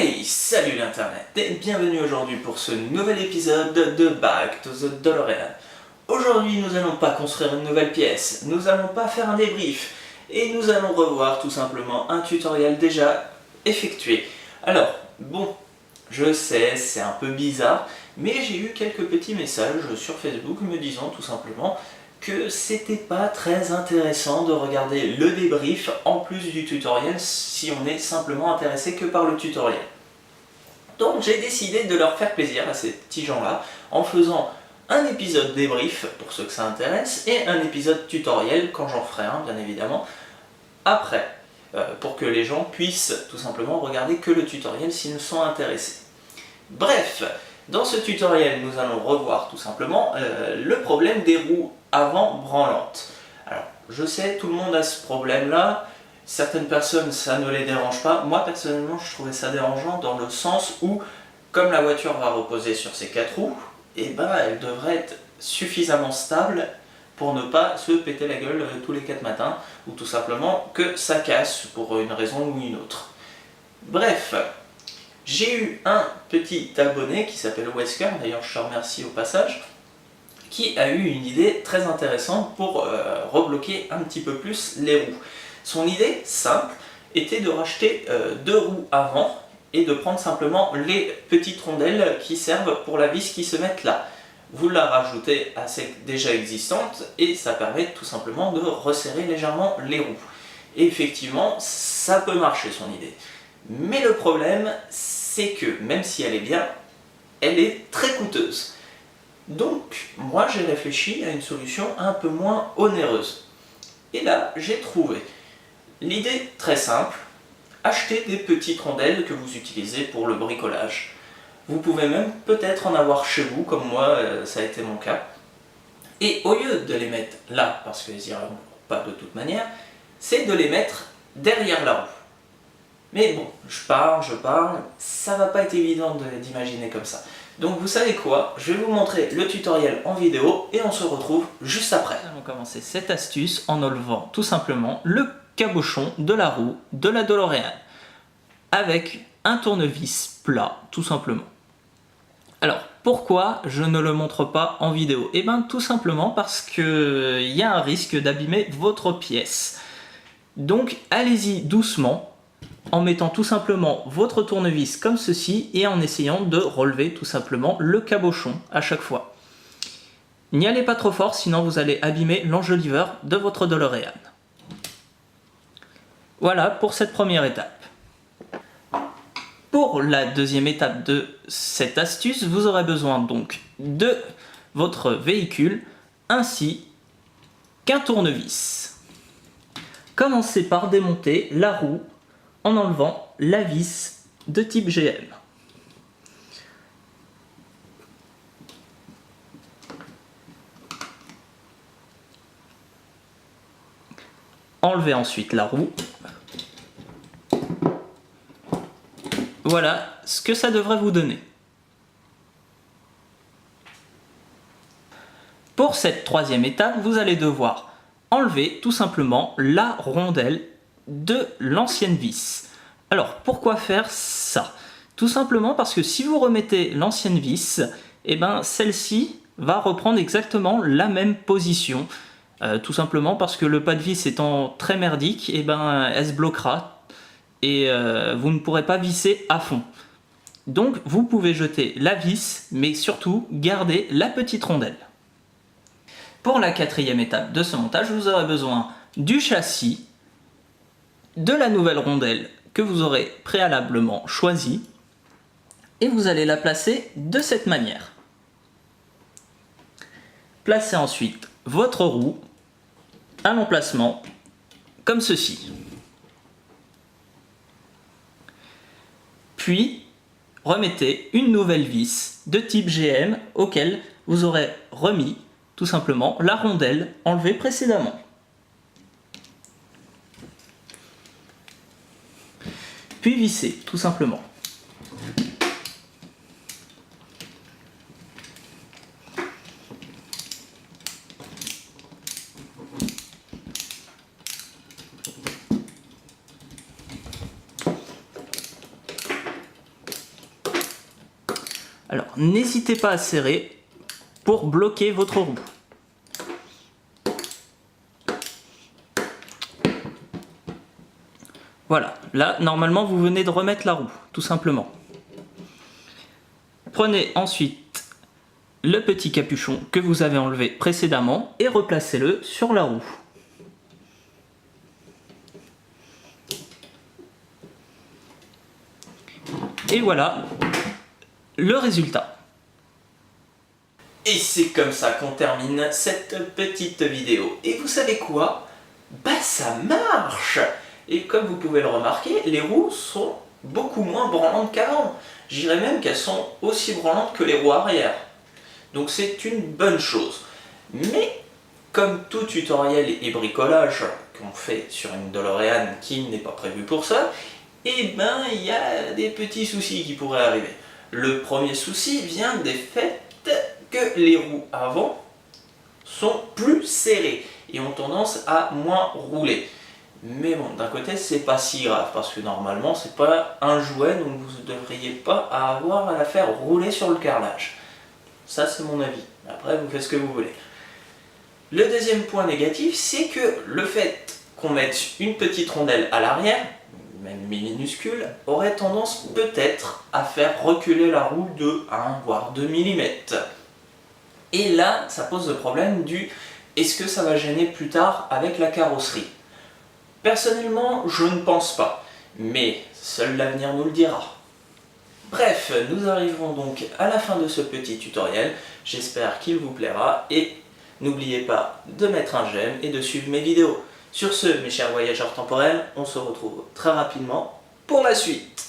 Hey, salut l'internet et bienvenue aujourd'hui pour ce nouvel épisode de Back to the DeLorean. Aujourd'hui nous allons pas construire une nouvelle pièce, nous allons pas faire un débrief et nous allons revoir tout simplement un tutoriel déjà effectué. Alors, bon, je sais c'est un peu bizarre, mais j'ai eu quelques petits messages sur Facebook me disant tout simplement que c'était pas très intéressant de regarder le débrief en plus du tutoriel si on est simplement intéressé que par le tutoriel. Donc j'ai décidé de leur faire plaisir à ces petits gens-là en faisant un épisode débrief pour ceux que ça intéresse et un épisode tutoriel quand j'en ferai un bien évidemment après pour que les gens puissent tout simplement regarder que le tutoriel s'ils sont intéressés. Bref, dans ce tutoriel nous allons revoir tout simplement le problème des roues avant branlantes. Alors je sais tout le monde a ce problème là, certaines personnes ça ne les dérange pas, moi personnellement je trouvais ça dérangeant dans le sens où comme la voiture va reposer sur ses quatre roues, et ben elle devrait être suffisamment stable pour ne pas se péter la gueule tous les 4 matins ou tout simplement que ça casse pour une raison ou une autre. Bref, j'ai eu un petit abonné qui s'appelle Wesker, d'ailleurs je te remercie au passage, qui a eu une idée très intéressante pour rebloquer un petit peu plus les roues. Son idée simple était de racheter deux roues avant et de prendre simplement les petites rondelles qui servent pour la vis qui se mettent là. Vous la rajoutez à celle déjà existante et ça permet tout simplement de resserrer légèrement les roues. Et effectivement, ça peut marcher son idée. Mais le problème, c'est que même si elle est bien, elle est très coûteuse. Donc, moi j'ai réfléchi à une solution un peu moins onéreuse. Et là, j'ai trouvé l'idée très simple, acheter des petites rondelles que vous utilisez pour le bricolage. Vous pouvez même peut-être en avoir chez vous, comme moi, ça a été mon cas. Et au lieu de les mettre là, parce qu'ils n'y iront pas de toute manière, c'est de les mettre derrière la roue. Mais bon, je parle, ça va pas être évident d'imaginer comme ça. Donc vous savez quoi, je vais vous montrer le tutoriel en vidéo et on se retrouve juste après. Nous allons commencer cette astuce en enlevant tout simplement le cabochon de la roue de la DeLorean avec un tournevis plat tout simplement. Alors pourquoi je ne le montre pas en vidéo? Eh bien tout simplement parce qu'il y a un risque d'abîmer votre pièce. Donc allez-y doucement, en mettant tout simplement votre tournevis comme ceci et en essayant de relever tout simplement le cabochon à chaque fois. N'y allez pas trop fort, sinon vous allez abîmer l'enjoliveur de votre DeLorean. Voilà pour cette première étape. Pour la deuxième étape de cette astuce, vous aurez besoin donc de votre véhicule ainsi qu'un tournevis. Commencez par démonter la roue en enlevant la vis de type GM. Enlevez ensuite la roue. Voilà ce que ça devrait vous donner. Pour cette troisième étape, vous allez devoir enlever tout simplement la rondelle de l'ancienne vis. Alors pourquoi faire ça? Tout simplement parce que si vous remettez l'ancienne vis, eh ben, celle-ci va reprendre exactement la même position. Tout simplement parce que le pas de vis étant très merdique, eh ben, elle se bloquera et vous ne pourrez pas visser à fond. Donc vous pouvez jeter la vis, mais surtout garder la petite rondelle. Pour la quatrième étape de ce montage, vous aurez besoin du châssis, de la nouvelle rondelle que vous aurez préalablement choisie, et vous allez la placer de cette manière. Placez ensuite votre roue à l'emplacement comme ceci. Puis remettez une nouvelle vis de type GM auquel vous aurez remis tout simplement la rondelle enlevée précédemment. Puis vissez tout simplement. Alors n'hésitez pas à serrer pour bloquer votre roue. Voilà, là normalement vous venez de remettre la roue, tout simplement. Prenez ensuite le petit capuchon que vous avez enlevé précédemment et replacez-le sur la roue. Et voilà le résultat. Et c'est comme ça qu'on termine cette petite vidéo. Et vous savez quoi? Bah ça marche! Et comme vous pouvez le remarquer, les roues sont beaucoup moins branlantes qu'avant. J'irais même qu'elles sont aussi branlantes que les roues arrière. Donc c'est une bonne chose. Mais comme tout tutoriel et bricolage qu'on fait sur une DeLorean qui n'est pas prévu pour ça, eh ben il y a des petits soucis qui pourraient arriver. Le premier souci vient des faits que les roues avant sont plus serrées et ont tendance à moins rouler. Mais bon, d'un côté, c'est pas si grave parce que normalement, c'est pas un jouet, donc vous ne devriez pas avoir à la faire rouler sur le carrelage. Ça, c'est mon avis. Après, vous faites ce que vous voulez. Le deuxième point négatif, c'est que le fait qu'on mette une petite rondelle à l'arrière, même minuscule, aurait tendance peut-être à faire reculer la roue de 1 voire 2 mm. Et là, ça pose le problème du est-ce que ça va gêner plus tard avec la carrosserie? Personnellement, je ne pense pas, mais seul l'avenir nous le dira. Bref, nous arrivons donc à la fin de ce petit tutoriel, j'espère qu'il vous plaira et n'oubliez pas de mettre un j'aime et de suivre mes vidéos. Sur ce, mes chers voyageurs temporels, on se retrouve très rapidement pour la suite.